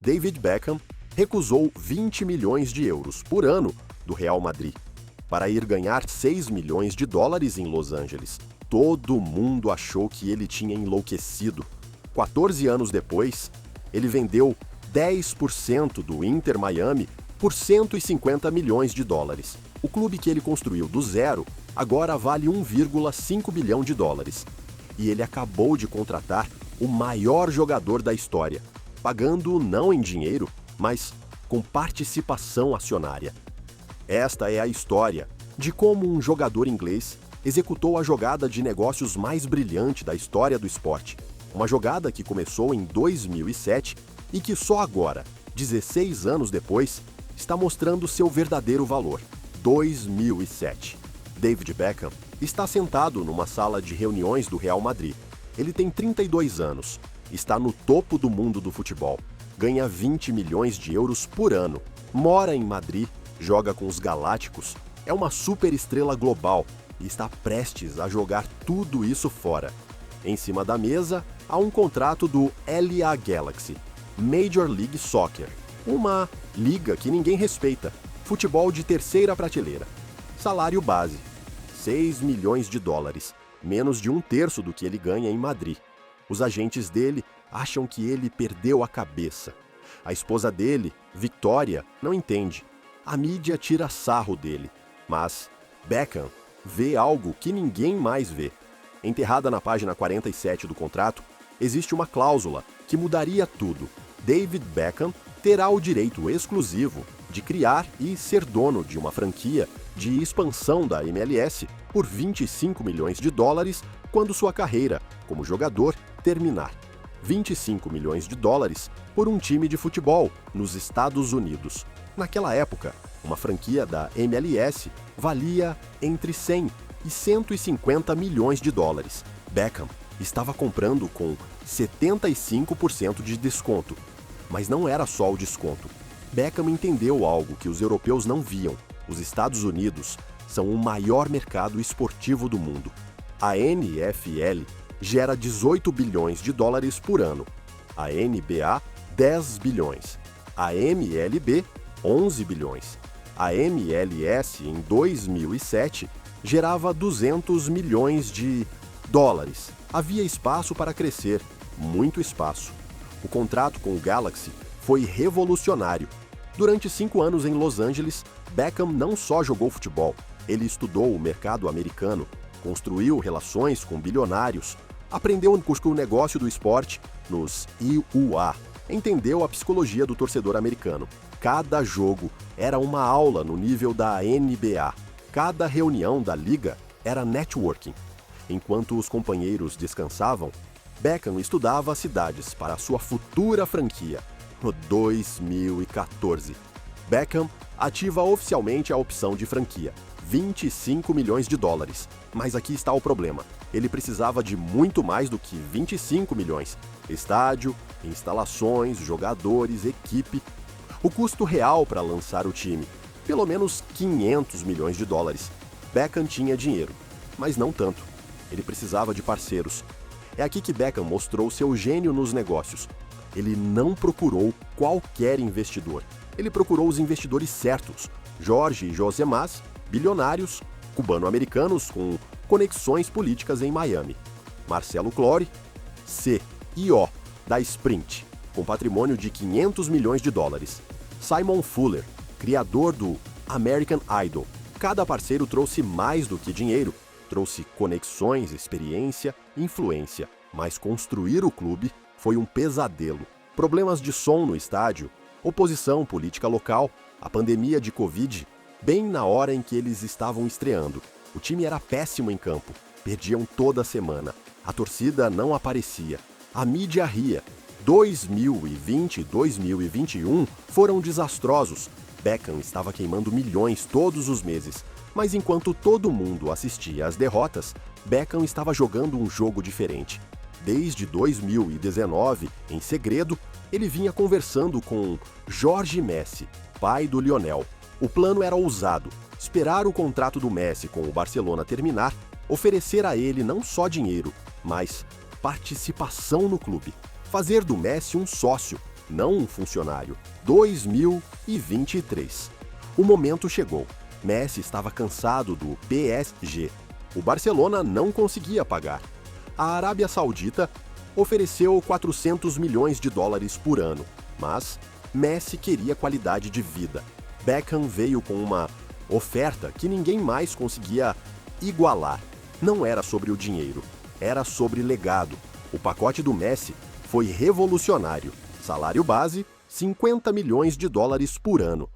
David Beckham recusou 20 milhões de euros por ano do Real Madrid para ir ganhar 6 milhões de dólares em Los Angeles. Todo mundo achou que ele tinha enlouquecido. 14 anos depois, ele vendeu 10% do Inter Miami por 150 milhões de dólares. O clube que ele construiu do zero agora vale 1,5 bilhão de dólares. E ele acabou de contratar o maior jogador da história, pagando não em dinheiro, mas com participação acionária. Esta é a história de como um jogador inglês executou a jogada de negócios mais brilhante da história do esporte. Uma jogada que começou em 2007 e que só agora, 16 anos depois, está mostrando seu verdadeiro valor. 2007. David Beckham está sentado numa sala de reuniões do Real Madrid. Ele tem 32 anos, está no topo do mundo do futebol, ganha 20 milhões de euros por ano, mora em Madrid, joga com os Galácticos, é uma superestrela global e está prestes a jogar tudo isso fora. Em cima da mesa, há um contrato do LA Galaxy, Major League Soccer, uma liga que ninguém respeita, futebol de terceira prateleira. Salário base, 6 milhões de dólares, menos de um terço do que ele ganha em Madrid. Os agentes dele acham que ele perdeu a cabeça. A esposa dele, Victoria, não entende. A mídia tira sarro dele, mas Beckham vê algo que ninguém mais vê. Enterrada na página 47 do contrato, existe uma cláusula que mudaria tudo. David Beckham terá o direito exclusivo de criar e ser dono de uma franquia de expansão da MLS por 25 milhões de dólares quando sua carreira como jogador terminar. 25 milhões de dólares por um time de futebol nos Estados Unidos. Naquela época, uma franquia da MLS valia entre 100 e 150 milhões de dólares. Beckham estava comprando com 75% de desconto. Mas não era só o desconto. Beckham entendeu algo que os europeus não viam. Os Estados Unidos são o maior mercado esportivo do mundo. A NFL gera 18 bilhões de dólares por ano. A NBA, 10 bilhões. A MLB, 11 bilhões. A MLS, em 2007, gerava 200 milhões de dólares. Havia espaço para crescer, muito espaço. O contrato com o Galaxy foi revolucionário. Durante 5 anos em Los Angeles, Beckham não só jogou futebol, ele estudou o mercado americano, construiu relações com bilionários, aprendeu o negócio do esporte nos IUA, entendeu a psicologia do torcedor americano. Cada jogo era uma aula no nível da NBA. Cada reunião da liga era networking. Enquanto os companheiros descansavam, Beckham estudava as cidades para a sua futura franquia. No 2014, Beckham ativa oficialmente a opção de franquia, 25 milhões de dólares. Mas aqui está o problema. Ele precisava de muito mais do que 25 milhões. Estádio, instalações, jogadores, equipe. O custo real para lançar o time, pelo menos 500 milhões de dólares. Beckham tinha dinheiro, mas não tanto. Ele precisava de parceiros. É aqui que Beckham mostrou seu gênio nos negócios. Ele não procurou qualquer investidor. Ele procurou os investidores certos, Jorge e José Mas, bilionários, cubano-americanos com conexões políticas em Miami. Marcelo Clore, CEO da Sprint, com patrimônio de 500 milhões de dólares. Simon Fuller, criador do American Idol. Cada parceiro trouxe mais do que dinheiro. Trouxe conexões, experiência, influência, mas construir o clube foi um pesadelo. Problemas de som no estádio, oposição política local, a pandemia de Covid, bem na hora em que eles estavam estreando. O time era péssimo em campo, perdiam toda semana, a torcida não aparecia, a mídia ria. 2020 e 2021 foram desastrosos. Beckham estava queimando milhões todos os meses. Mas enquanto todo mundo assistia às derrotas, Beckham estava jogando um jogo diferente. Desde 2019, em segredo, ele vinha conversando com Jorge Messi, pai do Lionel. O plano era ousado: esperar o contrato do Messi com o Barcelona terminar, oferecer a ele não só dinheiro, mas participação no clube. Fazer do Messi um sócio. não um funcionário. 2023. O momento chegou. Messi estava cansado do PSG. O Barcelona não conseguia pagar. A Arábia Saudita ofereceu 400 milhões de dólares por ano, mas Messi queria qualidade de vida. Beckham veio com uma oferta que ninguém mais conseguia igualar. Não era sobre o dinheiro, era sobre legado. O pacote do Messi foi revolucionário. Salário base, 50 milhões de dólares por ano.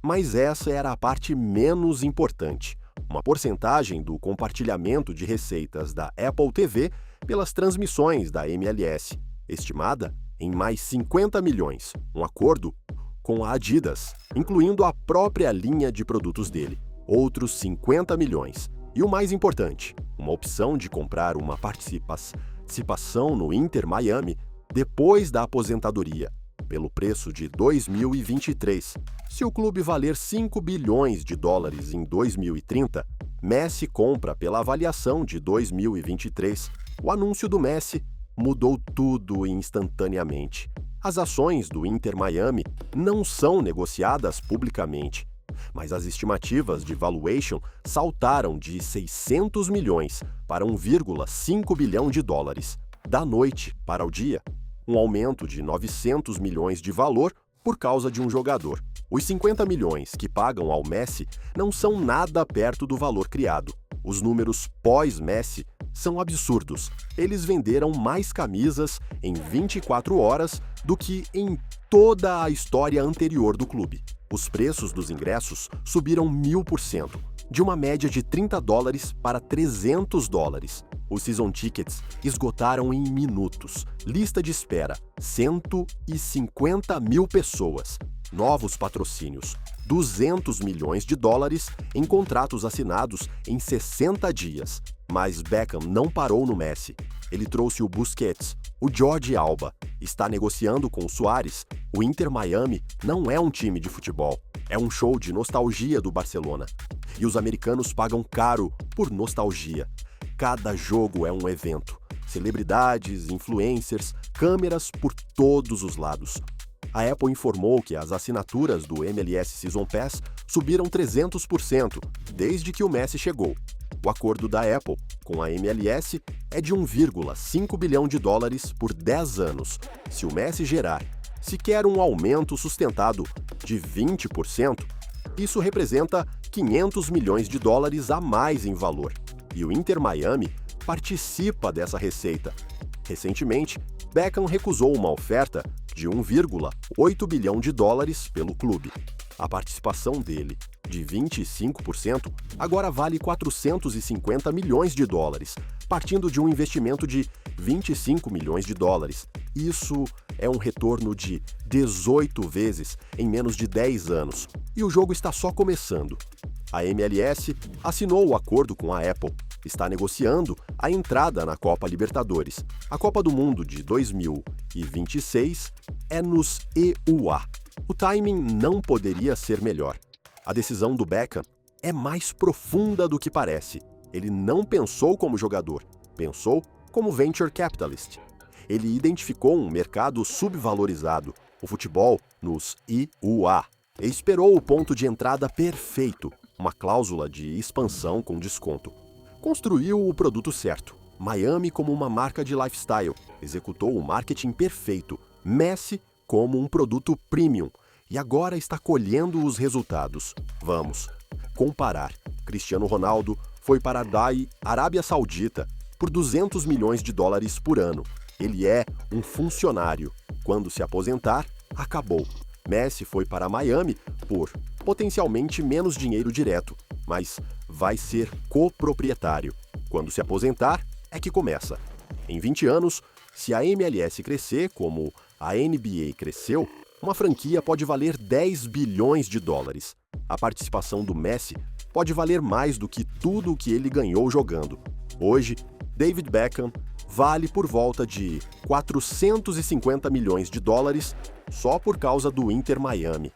Mas essa era a parte menos importante. Uma porcentagem do compartilhamento de receitas da Apple TV pelas transmissões da MLS, estimada em mais 50 milhões. Um acordo com a Adidas, incluindo a própria linha de produtos dele. Outros 50 milhões. E o mais importante, uma opção de comprar uma participação no Inter Miami depois da aposentadoria, pelo preço de 2023. Se o clube valer 5 bilhões de dólares em 2030, Messi compra pela avaliação de 2023. O anúncio do Messi mudou tudo instantaneamente. As ações do Inter Miami não são negociadas publicamente, mas as estimativas de valuation saltaram de 600 milhões para 1,5 bilhão de dólares, da noite para o dia. Um aumento de 900 milhões de valor por causa de um jogador. Os 50 milhões que pagam ao Messi não são nada perto do valor criado. Os números pós-Messi são absurdos. Eles venderam mais camisas em 24 horas do que em toda a história anterior do clube. Os preços dos ingressos subiram 1000%, de uma média de 30 dólares para 300 dólares. Os season tickets esgotaram em minutos. Lista de espera, 150 mil pessoas. Novos patrocínios, 200 milhões de dólares em contratos assinados em 60 dias. Mas Beckham não parou no Messi. Ele trouxe o Busquets, o Jordi Alba. Está negociando com o Suárez. O Inter Miami não é um time de futebol. É um show de nostalgia do Barcelona. E os americanos pagam caro por nostalgia. Cada jogo é um evento. Celebridades, influencers, câmeras por todos os lados. A Apple informou que as assinaturas do MLS Season Pass subiram 300% desde que o Messi chegou. O acordo da Apple com a MLS é de 1,5 bilhão de dólares por 10 anos. Se o Messi gerar sequer um aumento sustentado de 20%, isso representa 500 milhões de dólares a mais em valor. E o Inter Miami participa dessa receita. Recentemente, Beckham recusou uma oferta de 1,8 bilhão de dólares pelo clube. A participação dele, de 25%, agora vale 450 milhões de dólares, partindo de um investimento de 25 milhões de dólares. Isso é um retorno de 18 vezes em menos de 10 anos. E o jogo está só começando. A MLS assinou o acordo com a Apple. Está negociando a entrada na Copa Libertadores. A Copa do Mundo de 2026 é nos EUA. O timing não poderia ser melhor. A decisão do Beckham é mais profunda do que parece. Ele não pensou como jogador, pensou como venture capitalist. Ele identificou um mercado subvalorizado, o futebol nos EUA, e esperou o ponto de entrada perfeito, uma cláusula de expansão com desconto. Construiu o produto certo. Miami como uma marca de lifestyle. Executou o marketing perfeito. Messi como um produto premium. E agora está colhendo os resultados. Vamos comparar. Cristiano Ronaldo foi para a Arábia Saudita por 200 milhões de dólares por ano. Ele é um funcionário. Quando se aposentar, acabou. Messi foi para Miami por potencialmente menos dinheiro direto, mas vai ser coproprietário. Quando se aposentar, é que começa. Em 20 anos, se a MLS crescer como a NBA cresceu, uma franquia pode valer 10 bilhões de dólares. A participação do Messi pode valer mais do que tudo o que ele ganhou jogando. Hoje, David Beckham vale por volta de 450 milhões de dólares só por causa do Inter Miami.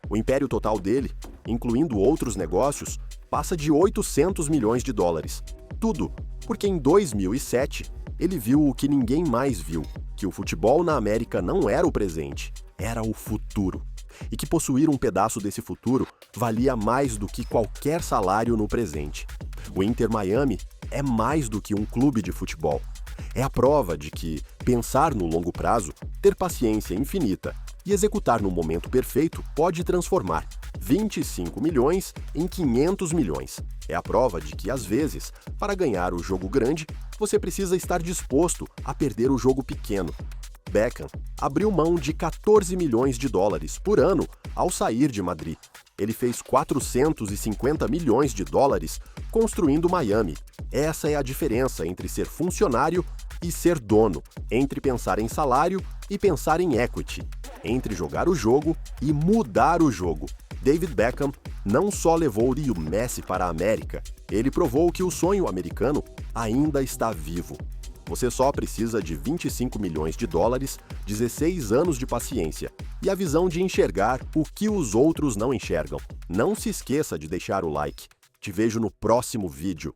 O império total dele, incluindo outros negócios, passa de 800 milhões de dólares. Tudo porque em 2007 ele viu o que ninguém mais viu, que o futebol na América não era o presente, era o futuro, e que possuir um pedaço desse futuro valia mais do que qualquer salário no presente. O Inter Miami é mais do que um clube de futebol. É a prova de que pensar no longo prazo, ter paciência infinita e executar no momento perfeito pode transformar 25 milhões em 500 milhões. É a prova de que, às vezes, para ganhar o jogo grande, você precisa estar disposto a perder o jogo pequeno. Beckham abriu mão de 14 milhões de dólares por ano ao sair de Madrid. Ele fez 450 milhões de dólares construindo Miami. Essa é a diferença entre ser funcionário e ser dono, entre pensar em salário e pensar em equity, entre jogar o jogo e mudar o jogo. David Beckham não só levou Leo Messi para a América, ele provou que o sonho americano ainda está vivo. Você só precisa de 25 milhões de dólares, 16 anos de paciência e a visão de enxergar o que os outros não enxergam. Não se esqueça de deixar o like. Te vejo no próximo vídeo.